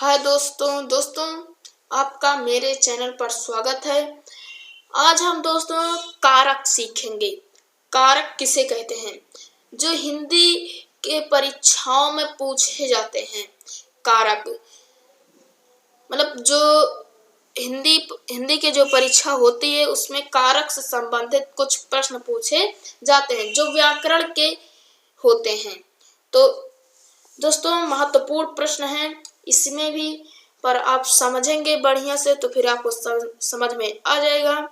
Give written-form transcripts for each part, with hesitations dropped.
हाय दोस्तों आपका मेरे चैनल पर स्वागत है। आज हम दोस्तों कारक सीखेंगे। कारक किसे कहते हैं? जो हिंदी के परीक्षाओं में पूछे जाते हैं। कारक मतलब जो हिंदी के जो परीक्षा होती है उसमें कारक से संबंधित कुछ प्रश्न पूछे जाते हैं जो व्याकरण के होते हैं। तो दोस्तों महत्वपूर्ण प्रश्न है इसमें भी, पर आप समझेंगे बढ़िया से तो फिर आपको समझ में आ जाएगा।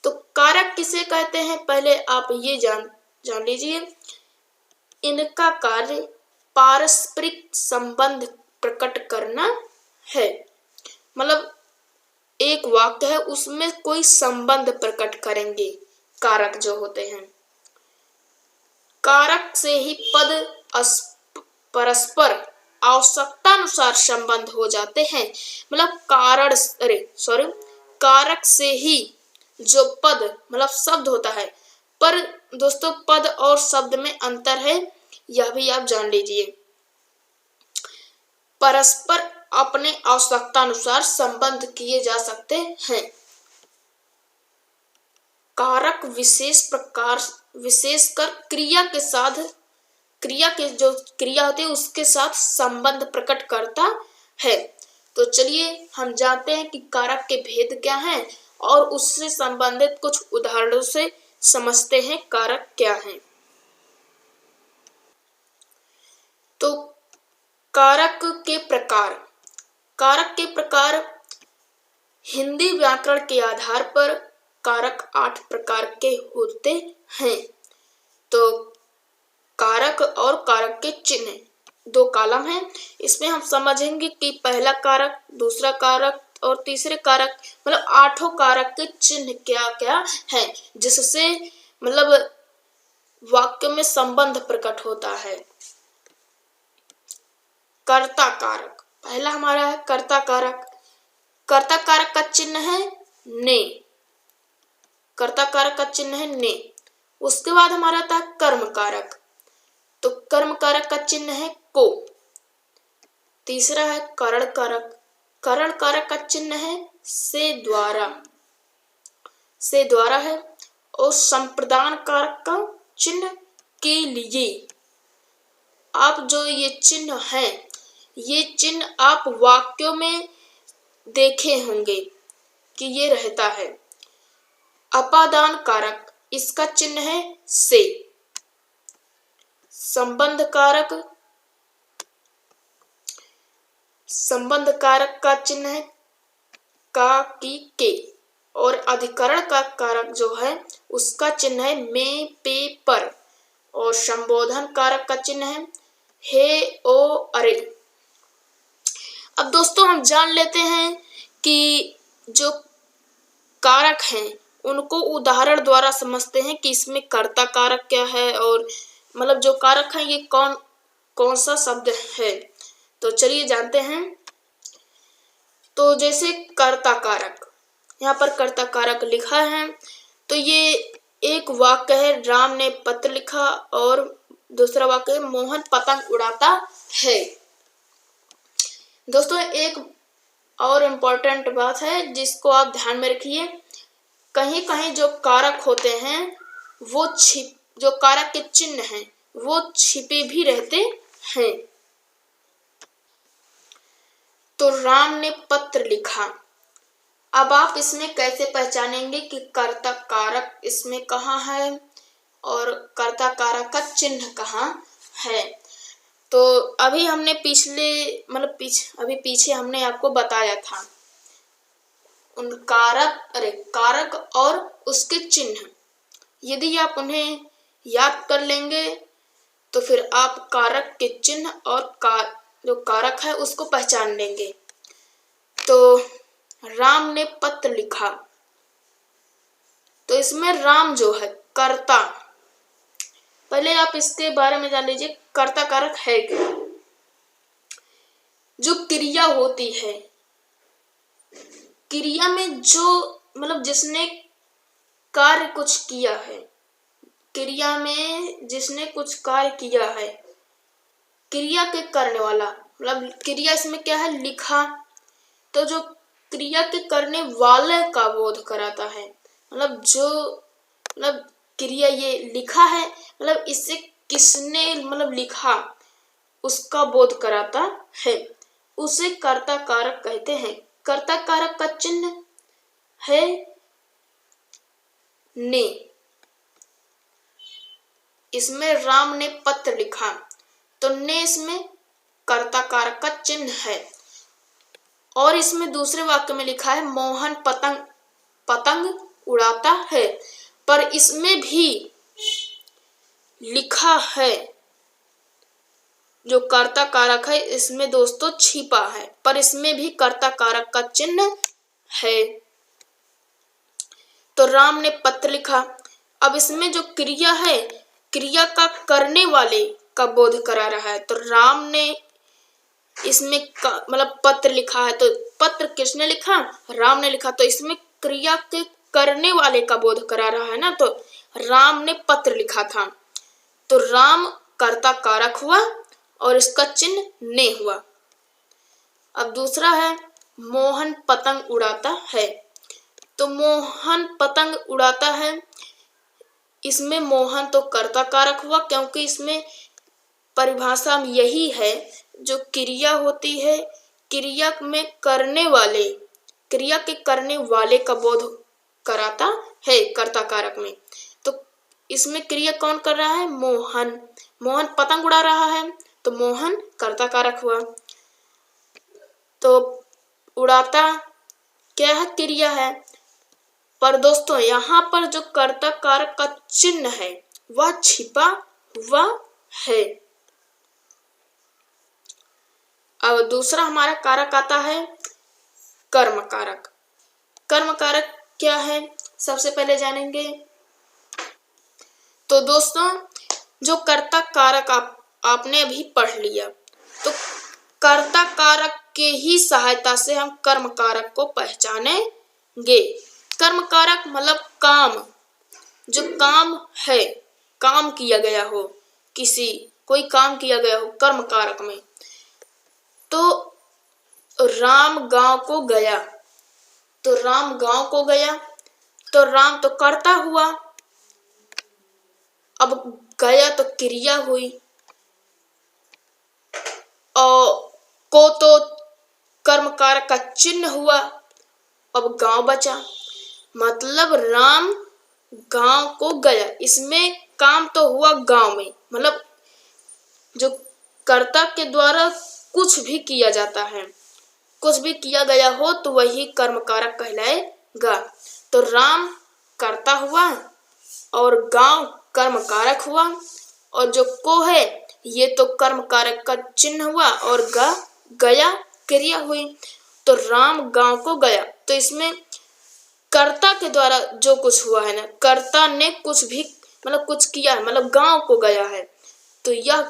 तो कारक किसे कहते हैं पहले आप ये जान लीजिए। इनका कार्य पारस्परिक संबंध प्रकट करना है। मतलब एक वाक्य है उसमें कोई संबंध प्रकट करेंगे कारक जो होते हैं। कारक से ही पद परस्पर आवश्यकतानुसार संबंध हो जाते हैं। मतलब कारक से ही जो पद मतलब शब्द होता है। पर दोस्तों पद और शब्द में अंतर है, यह भी आप जान लीजिए। परस्पर अपने आवश्यकतानुसार संबंध किए जा सकते हैं। कारक विशेषकर क्रिया के जो क्रिया होती है उसके साथ संबंध प्रकट करता है। तो चलिए हम जानते हैं कि कारक के भेद क्या हैं और उससे संबंधित कुछ उदाहरणों से समझते हैं कारक क्या हैं। तो कारक के प्रकार हिंदी व्याकरण के आधार पर कारक 8 प्रकार के होते हैं। तो कारक और कारक के चिन्ह 2 कॉलम हैं। इसमें हम समझेंगे कि पहला कारक, दूसरा कारक और तीसरे कारक मतलब 8 कारक के चिन्ह क्या क्या हैं जिससे मतलब वाक्य में संबंध प्रकट होता है। कर्ता कारक पहला हमारा है कर्ता कारक। कर्ता कारक का चिन्ह है ने। कर्ता कारक का चिन्ह है ने। उसके बाद हमारा आता है कर्म कारक। तो कर्म कारक का चिन्ह है को। तीसरा है करण कारक। करण कारक का चिन्ह है से द्वारा है। और संप्रदान कारक का चिन्ह के लिए। आप जो ये चिन्ह हैं, ये चिन्ह आप वाक्यों में देखे होंगे कि ये रहता है। अपादान कारक इसका चिन्ह है से। संबंध कारक का चिन्ह है का की के। और अधिकरण का कारक जो है उसका चिन्ह है में पे पर। और संबोधन कारक का चिन्ह है हे ओ अरे। अब दोस्तों हम जान लेते हैं कि जो कारक हैं उनको उदाहरण द्वारा समझते हैं कि इसमें कर्ता कारक क्या है और मतलब जो कारक है ये कौन सा शब्द है। तो चलिए जानते हैं। तो जैसे कर्ता कारक, यहाँ पर कर्ता कारक लिखा है तो ये एक वाक्य है राम ने पत्र लिखा और दूसरा वाक्य है मोहन पतंग उड़ाता है। दोस्तों एक और इम्पोर्टेंट बात है जिसको आप ध्यान में रखिए। कहीं कहीं जो कारक होते हैं वो जो कारक के चिन्ह हैं वो छिपे भी रहते हैं। तो राम ने पत्र लिखा। अब आप इसमें कैसे पहचानेंगे कि कर्ता कारक इसमें कहाँ है और कर्ता कारक का चिन्ह कहाँ है। तो अभी हमने पीछे हमने आपको बताया था उन कारक और उसके चिन्ह। यदि आप उन्हें याद कर लेंगे तो फिर आप कारक के चिन्ह और जो कारक है उसको पहचान लेंगे। तो राम ने पत्र लिखा, तो इसमें राम जो है कर्ता, पहले आप इसके बारे में जान लीजिए कर्ता कारक है क्या। जो क्रिया होती है, क्रिया में जो मतलब जिसने कार्य कुछ किया है, क्रिया में जिसने कुछ कार्य किया है, क्रिया के करने वाला मतलब क्रिया इसमें क्या है, लिखा, तो जो क्रिया के करने वाले का बोध कराता है। मतलब जो मतलब क्रिया ये लिखा है, मतलब इससे किसने मतलब लिखा उसका बोध कराता है, उसे कर्ता कारक कहते हैं। कर्ता कारक का चिन्ह है ने। इसमें राम ने पत्र लिखा, तो ने इसमें कर्ता कारक का चिन्ह है। और इसमें दूसरे वाक्य में लिखा है मोहन पतंग उड़ाता है, पर इसमें भी लिखा है, जो कर्ता कारक है इसमें दोस्तों छिपा है, पर इसमें भी कर्ता कारक का चिन्ह है। तो राम ने पत्र लिखा। अब इसमें जो क्रिया है, क्रिया का करने वाले का बोध करा रहा है। तो राम ने इसमें मतलब पत्र लिखा है, तो पत्र किसने लिखा, राम ने लिखा, तो इसमें क्रिया के करने वाले का बोध करा रहा है ना, तो राम ने पत्र लिखा था, तो राम कर्ता कारक हुआ और इसका चिन्ह ने हुआ। अब दूसरा है मोहन पतंग उड़ाता है, तो मोहन पतंग उड़ाता है, इसमें मोहन तो कर्ता कारक हुआ, क्योंकि इसमें परिभाषा में यही है, जो क्रिया होती है, क्रिया में करने वाले, क्रिया के करने वाले का बोध कराता है कर्ता कारक में। तो इसमें क्रिया कौन कर रहा है, मोहन। मोहन पतंग उड़ा रहा है, तो मोहन कर्ता कारक हुआ। तो उड़ाता क्या है, क्रिया है, पर दोस्तों यहाँ पर जो कर्ता कारक का चिन्ह है वह छिपा हुआ है। अब दूसरा हमारा कारक आता है कर्म कारक। कर्म कारक क्या है, सबसे पहले जानेंगे। तो दोस्तों जो कर्ता कारक आपने अभी पढ़ लिया, तो कर्ता कारक के ही सहायता से हम कर्म कारक को पहचानेंगे। कर्म कारक मतलब काम, जो काम है, काम किया गया हो, कोई काम किया गया हो कर्म कारक में। तो राम गांव को गया, तो राम गांव को गया, तो राम तो कर्ता हुआ, अब गया तो क्रिया हुई, और को तो कर्म कारक का चिन्ह हुआ, अब गांव बचा, मतलब राम गांव को गया। इसमें काम तो हुआ गांव में, मतलब जो कर्ता के द्वारा कुछ भी किया जाता है, कुछ भी किया गया हो तो वही कर्म कारक कहलाएगा। तो राम कर्ता हुआ और गांव कर्म कारक हुआ, और जो को है ये तो कर्म कारक का चिन्ह हुआ, और गया क्रिया हुई। तो राम गांव को गया, तो इसमें कर्ता के द्वारा जो कुछ हुआ है ना, कर्ता ने कुछ भी मतलब कुछ किया है, मतलब गांव को गया है, तो यह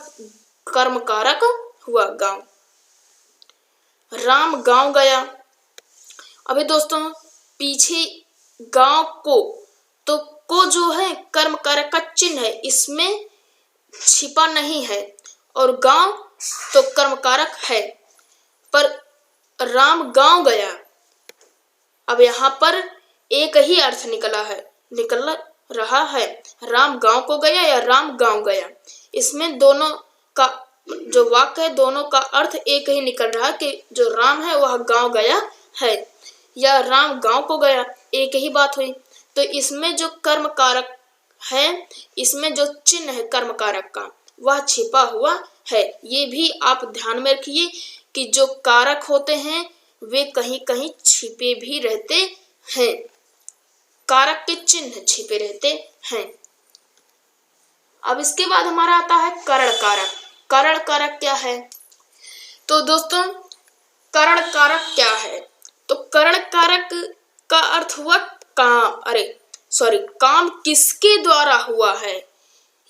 कर्म कारक हुआ गांव। राम गांव गया। अभी दोस्तों पीछे गांव तो को जो है कर्म कारक का चिन्ह है, इसमें छिपा नहीं है, और गांव तो कर्म कारक है, पर राम गांव गया। अब यहाँ पर एक ही अर्थ निकल रहा है, राम गांव को गया या राम गांव गया। इसमें दोनों का जो वाक्य है, दोनों का अर्थ एक ही निकल रहा है कि जो राम है वह गांव गया है, या राम गांव को गया, एक ही बात हुई। तो इसमें जो कर्म कारक है, इसमें जो चिन्ह है कर्म कारक का, वह छिपा हुआ है। ये भी आप ध्यान में रखिए कि जो कारक होते हैं वे कहीं कहीं छिपे भी रहते हैं, कारक के चिन्ह छिपे रहते हैं। अब इसके बाद हमारा आता है करण कारक। करण कारक क्या है, तो दोस्तों करण कारक क्या है, तो करण कारक का अर्थ हुआ काम किसके द्वारा हुआ है,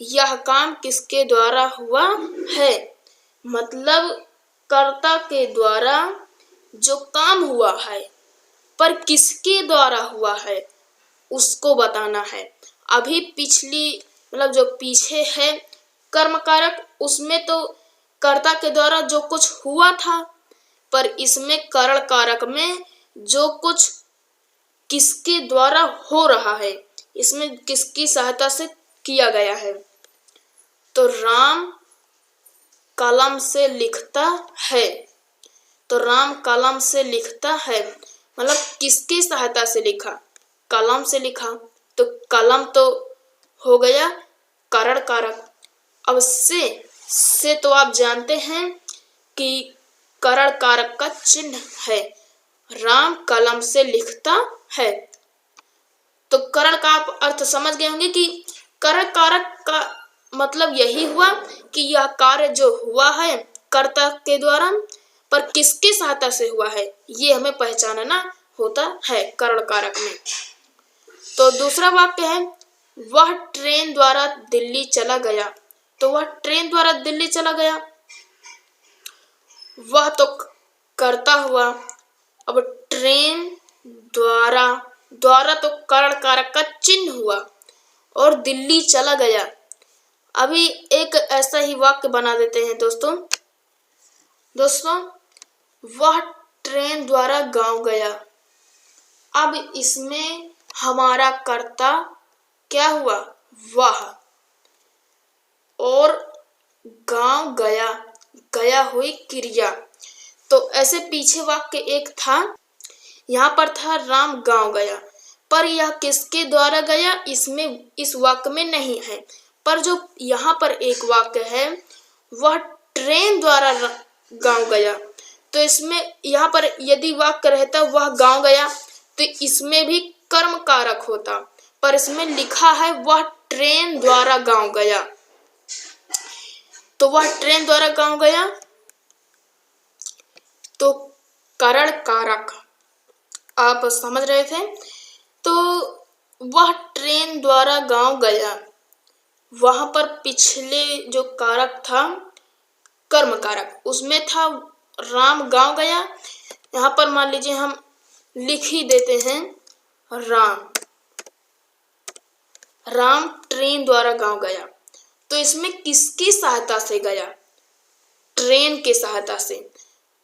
यह काम किसके द्वारा हुआ है, मतलब कर्ता के द्वारा जो काम हुआ है, पर किसके द्वारा हुआ है उसको बताना है। अभी पिछली मतलब जो पीछे है कर्म कारक, उसमें तो कर्ता के द्वारा जो कुछ हुआ था, पर इसमें करण कारक में जो कुछ किसके द्वारा हो रहा है, इसमें किसकी सहायता से किया गया है। तो राम कलम से लिखता है, तो राम कलम से लिखता है मतलब किसकी सहायता से लिखा, कलम से लिखा, तो कलम तो हो गया करण कारक। अब से तो आप जानते हैं कि करण कारक का चिन्ह है, राम कलम से लिखता है। तो करण का आप अर्थ समझ गए होंगे कि करण कारक का मतलब यही हुआ कि यह कार्य जो हुआ है कर्ता के द्वारा, पर किसकी सहायता से हुआ है, ये हमें पहचानना होता है करण कारक में। तो दूसरा वाक्य है, वह ट्रेन द्वारा दिल्ली चला गया। तो वह ट्रेन द्वारा दिल्ली चला गया, वह तो कर्ता हुआ। अब ट्रेन द्वारा तो करण कारक का चिन्ह हुआ और दिल्ली चला गया। अभी एक ऐसा ही वाक्य बना देते हैं दोस्तों, वह ट्रेन द्वारा गांव गया। अब इसमें हमारा कर्ता क्या हुआ, वह, और गांव गया, गया हुई क्रिया। तो ऐसे पीछे वाक्य एक था, यहाँ पर था राम गांव गया, पर यह किसके द्वारा गया इसमें इस वाक्य में नहीं है। पर जो यहाँ पर एक वाक्य है, वह ट्रेन द्वारा गांव गया, तो इसमें यहाँ पर यदि वाक्य रहता वह गांव गया तो इसमें भी कर्म कारक होता, पर इसमें लिखा है वह ट्रेन द्वारा गांव गया। तो वह ट्रेन द्वारा गांव गया तो करण कारक आप समझ रहे थे। तो वह ट्रेन द्वारा गांव गया, वहां पर पिछले जो कारक था कर्म कारक, उसमें था राम गांव गया। यहाँ पर मान लीजिए हम लिख ही देते हैं राम ट्रेन द्वारा गांव गया, तो इसमें किसकी सहायता से गया, ट्रेन की सहायता से।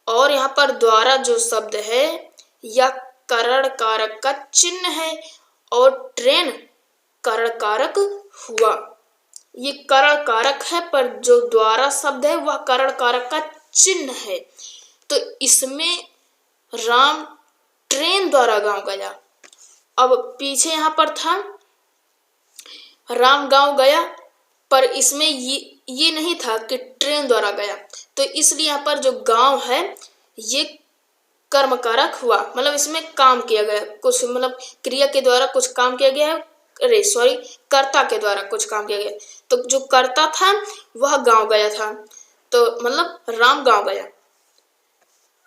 और यहाँ पर द्वारा जो शब्द है यह करण कारक का चिन्ह है और ट्रेन करण कारक हुआ। ये करण कारक है, पर जो द्वारा शब्द है वह करण कारक का चिन्ह है। तो इसमें राम ट्रेन द्वारा गांव गया। अब पीछे यहाँ पर था राम गांव गया, पर इसमें ये नहीं था कि ट्रेन द्वारा गया, तो इसलिए यहाँ पर जो गांव है ये कर्म कारक हुआ, मतलब इसमें काम किया गया कुछ, मतलब क्रिया के द्वारा कुछ काम किया गया है, कर्ता के द्वारा कुछ काम किया गया। तो जो कर्ता था वह गांव गया था, तो मतलब राम गांव गया।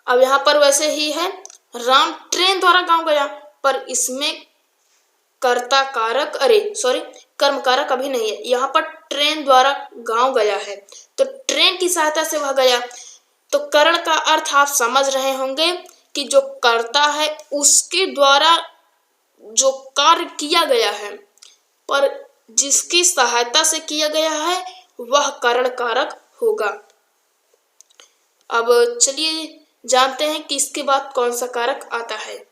अब यहाँ पर वैसे ही है, राम ट्रेन द्वारा गांव गया, पर इसमें कर्ता कारक कर्म कारक अभी नहीं है, यहाँ पर ट्रेन द्वारा गांव गया है, तो ट्रेन की सहायता से वह गया। तो करण का अर्थ आप समझ रहे होंगे कि जो कर्ता है उसके द्वारा जो कार्य किया गया है, पर जिसकी सहायता से किया गया है वह करण कारक होगा। अब चलिए जानते हैं कि इसके बाद कौन सा कारक आता है।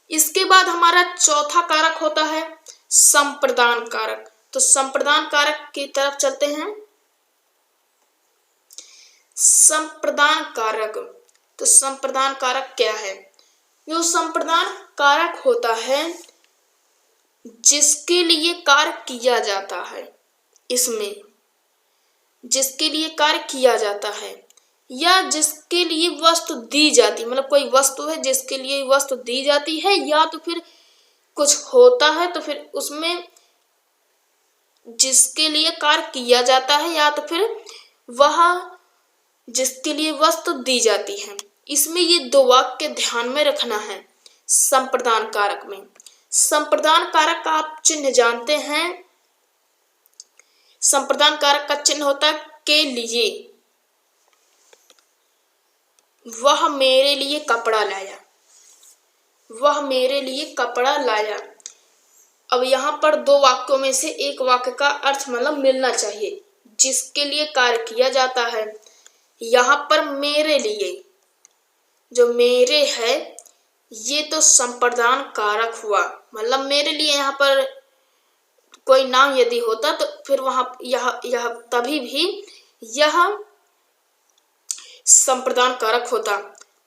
इसके बाद हमारा चौथा कारक होता है संप्रदान कारक। तो संप्रदान कारक की तरफ चलते हैं। संप्रदान कारक, तो संप्रदान कारक क्या है? जो संप्रदान कारक होता है जिसके लिए कार्य किया जाता है, इसमें जिसके लिए कार्य किया जाता है या जिसके लिए वस्तु दी जाती, मतलब कोई वस्तु है जिसके लिए वस्तु दी जाती है, या तो फिर कुछ होता है तो फिर उसमें जिसके लिए कार्य किया जाता है, या तो फिर वह जिसके लिए वस्तु दी जाती है। इसमें ये दो वाक्य ध्यान में रखना है संप्रदान कारक में। संप्रदान कारक का आप चिन्ह जानते हैं। संप्रदान कारक का चिन्ह होता है के लिए। वह मेरे लिए कपड़ा लाया, वह मेरे लिए कपड़ा लाया। अब यहाँ पर दो वाक्यों में से एक वाक्य का अर्थ मतलब मिलना चाहिए। जिसके लिए कार्य किया जाता है यहाँ पर मेरे लिए, जो मेरे है ये तो संप्रदान कारक हुआ। मतलब मेरे लिए यहाँ पर कोई नाम यदि होता तो फिर वहां यह तभी भी यह संप्रदान कारक होता।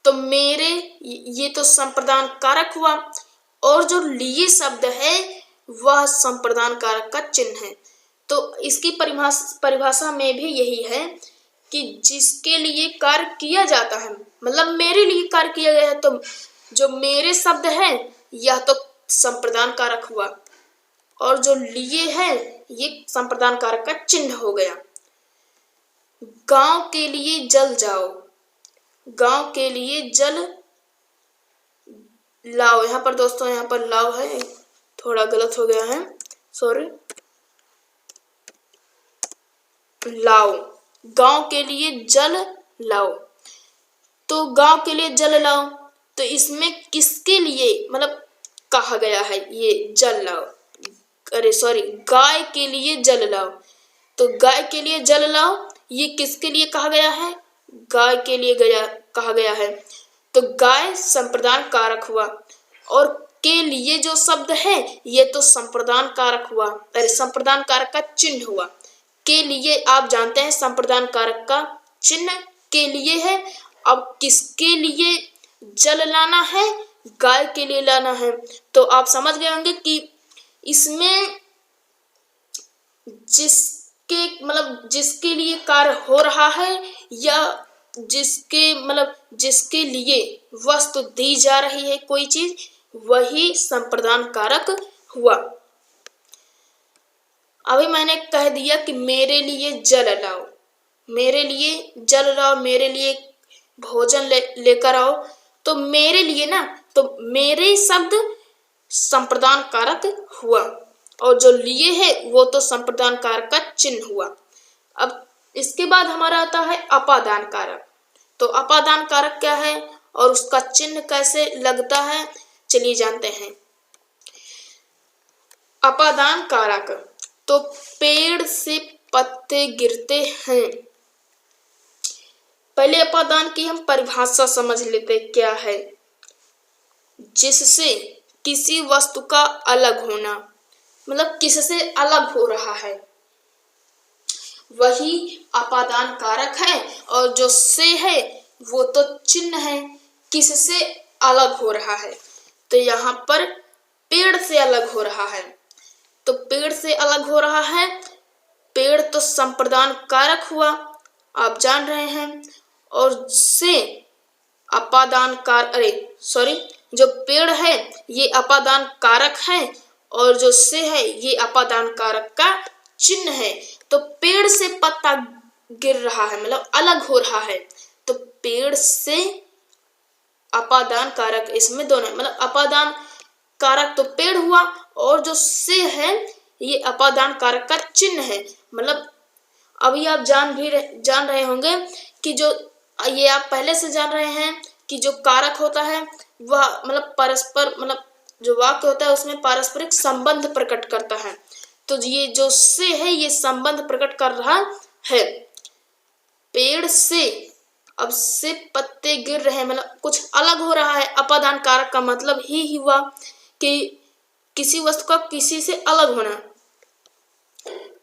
तो मेरे ये तो संप्रदान कारक हुआ, और जो लिए शब्द है वह संप्रदान कारक का चिन्ह है। तो इसकी परिभाषा में भी यही है कि जिसके लिए कार्य किया जाता है, मतलब मेरे लिए कार्य किया गया है, तो जो मेरे शब्द है यह तो संप्रदान कारक हुआ, और जो लिए है ये संप्रदान कारक का चिन्ह हो गया। गांव के लिए जल जाओ, गांव के लिए जल लाओ। यहाँ पर दोस्तों, यहाँ पर लाओ है, थोड़ा गलत हो गया है, सॉरी। लाओ, गांव के लिए जल लाओ। तो गांव के लिए जल लाओ, तो इसमें किसके लिए मतलब कहा गया है ये जल लाओ, अरे सॉरी, गाय के लिए जल लाओ। तो गाय के लिए जल लाओ ये किसके लिए कहा गया है, गाय के लिए कहा गया है। तो गाय संप्रदान कारक हुआ, और के लिए जो शब्द है ये तो संप्रदान कारक हुआ, अरे संप्रदान कारक का चिन्ह हुआ। के लिए आप जानते हैं संप्रदान कारक का चिन्ह के लिए है। अब किसके लिए जल लाना है, गाय के लिए लाना है। तो आप समझ गए होंगे कि इसमें जिसके लिए कार्य हो रहा है, या जिसके लिए वस्तु दी जा रही है कोई चीज, वही संप्रदान कारक हुआ। अभी मैंने कह दिया कि मेरे लिए जल लाओ, मेरे लिए जल लाओ, मेरे लिए भोजन लेकर आओ। तो मेरे लिए ना, तो मेरे शब्द संप्रदान कारक हुआ, और जो लिए है वो तो संप्रदान कारक का चिन्ह हुआ। अब इसके बाद हमारा आता है अपादान कारक। तो अपादान कारक क्या है और उसका चिन्ह कैसे लगता है, चलिए जानते हैं। अपादान कारक, तो पेड़ से पत्ते गिरते हैं। पहले अपादान की हम परिभाषा समझ लेते क्या है। जिससे किसी वस्तु का अलग होना, मतलब किससे अलग हो रहा है, वही अपादान कारक है। और जो से है वो तो चिन्ह है, किससे अलग हो रहा है। तो यहाँ पर पेड़ से अलग हो रहा है, तो पेड़ से अलग हो रहा है, पेड़ तो संप्रदान कारक हुआ, आप जान रहे हैं। और से अपादान कारक, अरे सॉरी, जो पेड़ है ये अपादान कारक है, और जो से है ये अपादान कारक का चिन्ह है। तो पेड़ से पत्ता गिर रहा है, मतलब अलग हो रहा है, तो पेड़ से अपादान कारक, इसमें दोनों, मतलब अपादान कारक तो पेड़ हुआ, और जो से है ये अपादान कारक का चिन्ह है। मतलब अभी आप जान रहे होंगे कि जो ये आप पहले से जान रहे हैं कि जो कारक होता है वह मतलब परस्पर, मतलब जो वाक्य होता है उसमें पारस्परिक संबंध प्रकट करता है। तो ये जो से है ये संबंध प्रकट कर रहा है। पेड़ से, अब से पत्ते गिर रहे हैं, मतलब कुछ अलग हो रहा है। अपादान कारक का मतलब ही हुआ कि किसी वस्तु का किसी से अलग होना।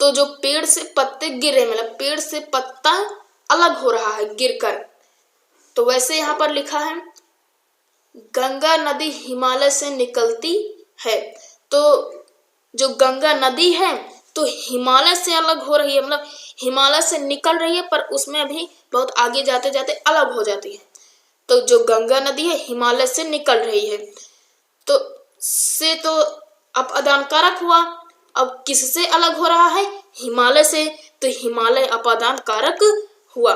तो जो पेड़ से पत्ते गिर रहे, मतलब पेड़ से पत्ता अलग हो रहा है गिरकर। तो वैसे यहाँ पर लिखा है गंगा नदी हिमालय से निकलती है। तो जो गंगा नदी है तो हिमालय से अलग हो रही है, मतलब हिमालय से निकल रही है, पर उसमें अभी बहुत आगे जाते जाते अलग हो जाती है। तो जो गंगा नदी है हिमालय से निकल रही है, तो से तो अपादान कारक हुआ। अब किससे अलग हो रहा है, हिमालय से, तो हिमालय अपादान कारक हुआ।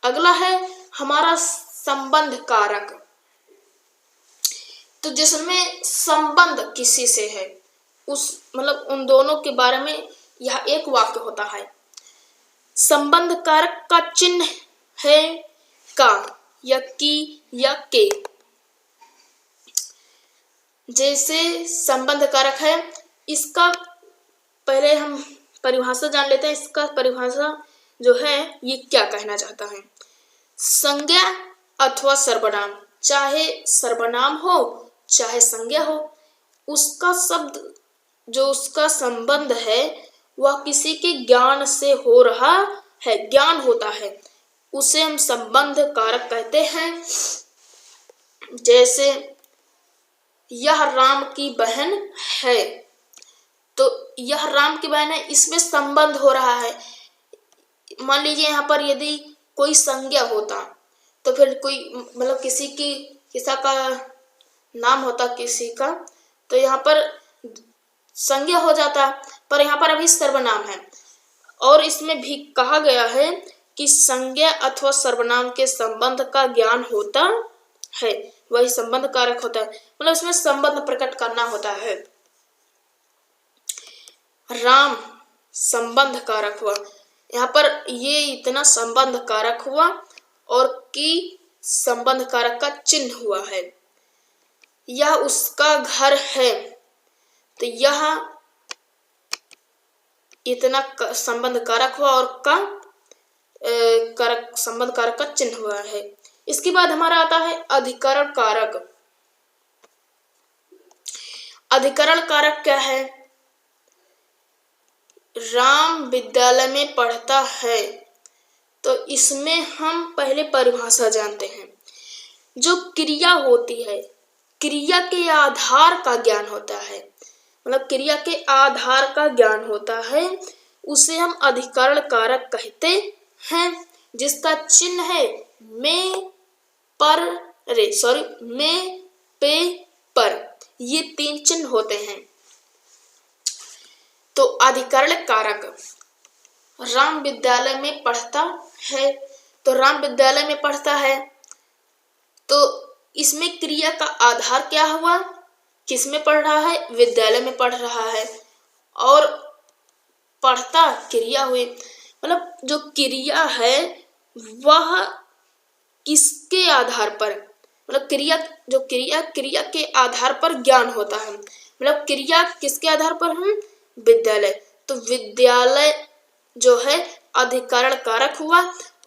अगला है हमारा संबंध कारक। तो जिसमें संबंध किसी से है, उस मतलब उन दोनों के बारे में यह एक वाक्य होता है। संबंध कारक का चिन्ह है का या की या के। जैसे संबंध कारक है, इसका पहले हम परिभाषा जान लेते हैं। इसका परिभाषा जो है ये क्या कहना चाहता है। संज्ञा अथवा सर्वनाम, चाहे सर्वनाम हो चाहे संज्ञा हो, उसका शब्द जो उसका संबंध है वह किसी के ज्ञान से हो रहा है, ज्ञान होता है, उसे हम संबंध कारक कहते हैं। जैसे यह राम की बहन है, तो यह राम की बहन है, इसमें संबंध हो रहा है। मान लीजिए यहाँ पर यदि कोई संज्ञा होता तो फिर कोई मतलब किसी का नाम होता किसी का, तो यहाँ पर संज्ञा हो जाता, पर यहाँ पर अभी सर्वनाम है। और इसमें भी कहा गया है कि संज्ञा अथवा सर्वनाम के संबंध का ज्ञान होता है, वही संबंध कारक होता है, मतलब इसमें संबंध प्रकट करना होता है। राम संबंध कारक हुआ, यहाँ पर ये इतना संबंध कारक हुआ और कि संबंध कारक का चिन्ह हुआ है। यह उसका घर है, तो यह इतना संबंध कारक हुआ और का कारक संबंध कारक का चिन्ह हुआ है। इसके बाद हमारा आता है अधिकरण कारक। अधिकरण कारक क्या है। राम विद्यालय में पढ़ता है, तो इसमें हम पहले परिभाषा जानते हैं। जो क्रिया होती है, क्रिया के आधार का ज्ञान होता है, मतलब क्रिया के आधार का ज्ञान होता है, उसे हम अधिकरण कारक कहते हैं, जिसका चिन्ह है में, पर, में, पे, पर, ये 3 चिन्ह होते हैं। तो अधिकरण कारक, राम विद्यालय में पढ़ता है, तो राम विद्यालय में पढ़ता है, तो इसमें क्रिया का आधार क्या हुआ, किसमें पढ़ रहा है, विद्यालय में पढ़ रहा है, और पढ़ता क्रिया हुई, मतलब जो क्रिया है वह किसके आधार पर, मतलब क्रिया के आधार पर ज्ञान होता है, मतलब क्रिया किसके आधार पर है, विद्यालय, तो विद्यालय जो है अधिकरण कारक हुआ,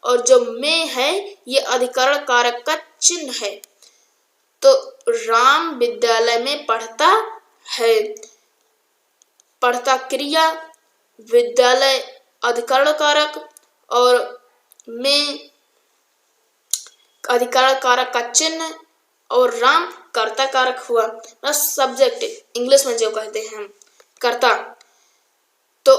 और जो में है ये अधिकरण कारक का चिन्ह है। तो राम विद्यालय में पढ़ता है, पढ़ता क्रिया, विद्यालय अधिकरण कारक, और में अधिकरण कारक का चिन्ह, और राम कर्ता कारक हुआ, सब्जेक्ट इंग्लिश में जो कहते हैं हम कर्ता। तो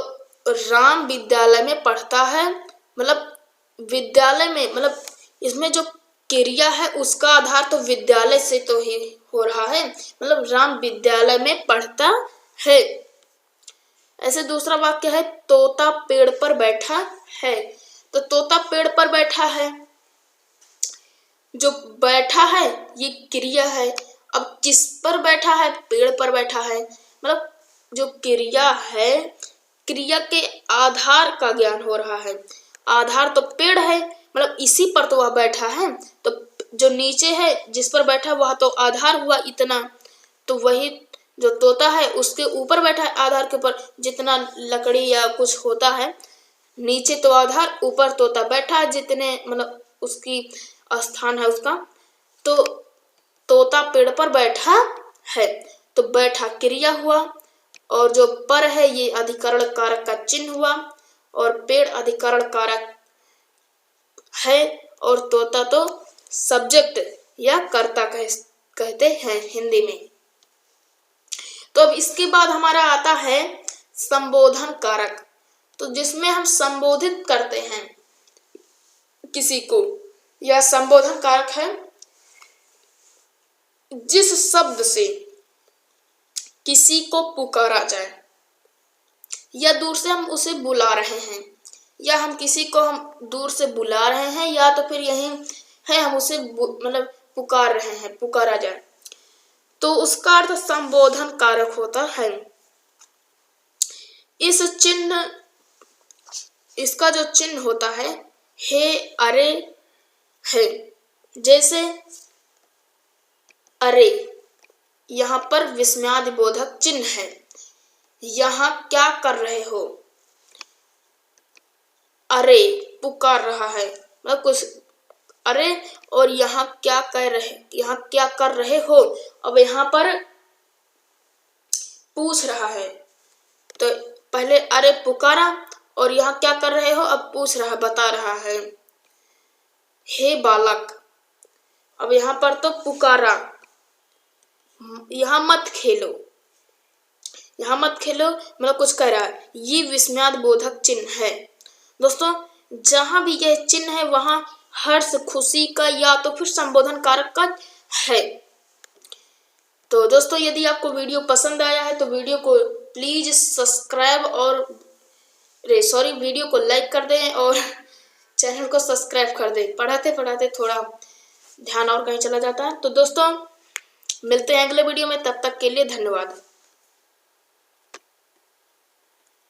राम विद्यालय में पढ़ता है, मतलब विद्यालय में, मतलब इसमें जो क्रिया है उसका आधार तो विद्यालय से तो ही हो रहा है, मतलब राम विद्यालय में पढ़ता है। ऐसे दूसरा वाक्य है तोता पेड़ पर बैठा है, तो तोता पेड़ पर बैठा है, जो बैठा है ये क्रिया है। अब किस पर बैठा है, पेड़ पर बैठा है, मतलब जो क्रिया है, क्रिया के आधार का ज्ञान हो रहा है। आधार तो पेड़ है, मतलब इसी पर तो वह बैठा है, तो जो नीचे है जिस पर बैठा वह तो आधार हुआ इतना, तो वही जो तोता है उसके ऊपर बैठा है, आधार के ऊपर जितना लकड़ी या कुछ होता है, नीचे तो आधार, ऊपर तोता बैठा है, जितने मतलब उसकी स्थान है उसका, तो तोता पेड़ पर बैठा है, तो बैठा क्रिया हुआ, और जो पर है ये अधिकरण कारक का चिन्ह हुआ, और पेड़ अधिकरण कारक है, और तोता तो सब्जेक्ट या कर्ता कहते हैं हिंदी में। तो अब इसके बाद हमारा आता है संबोधन कारक, तो जिसमें हम संबोधित करते हैं किसी को, यह संबोधन कारक है जिस शब्द से किसी को पुकारा जाए, या दूर से हम उसे बुला रहे हैं, या हम किसी को हम दूर से बुला रहे हैं, या तो फिर यही है हम उसे मतलब पुकार रहे हैं, पुकारा जाए, तो उसका अर्थ संबोधन कारक होता है। इस चिन्ह, इसका जो चिन्ह होता है हे, अरे है, जैसे अरे, यहाँ पर विस्मयादिबोधक चिन्ह है, यहाँ क्या कर रहे हो, अरे पुकार रहा है, मतलब कुछ अरे, और यहाँ क्या कर रहे हो। अब यहाँ पर पूछ रहा है, तो पहले अरे पुकारा और यहाँ क्या कर रहे हो, अब पूछ रहा, बता रहा है, हे बालक। अब यहाँ पर तो पुकारा, यहाँ मत खेलो, मतलब कुछ कह रहा है। ये विस्मयाद बोधक चिन्ह है। दोस्तों, जहां भी यह चिन्ह है वहां हर्ष, खुशी का या तो फिर संबोधन कारक का है। तो दोस्तों, यदि आपको वीडियो पसंद आया है तो वीडियो को प्लीज सब्सक्राइब और वीडियो को लाइक कर दें और चैनल को सब्सक्राइब कर दें। पढ़ाते पढ़ाते थोड़ा ध्यान और कहीं चला जाता है। तो दोस्तों, मिलते हैं अगले वीडियो में, तब तक के लिए धन्यवाद।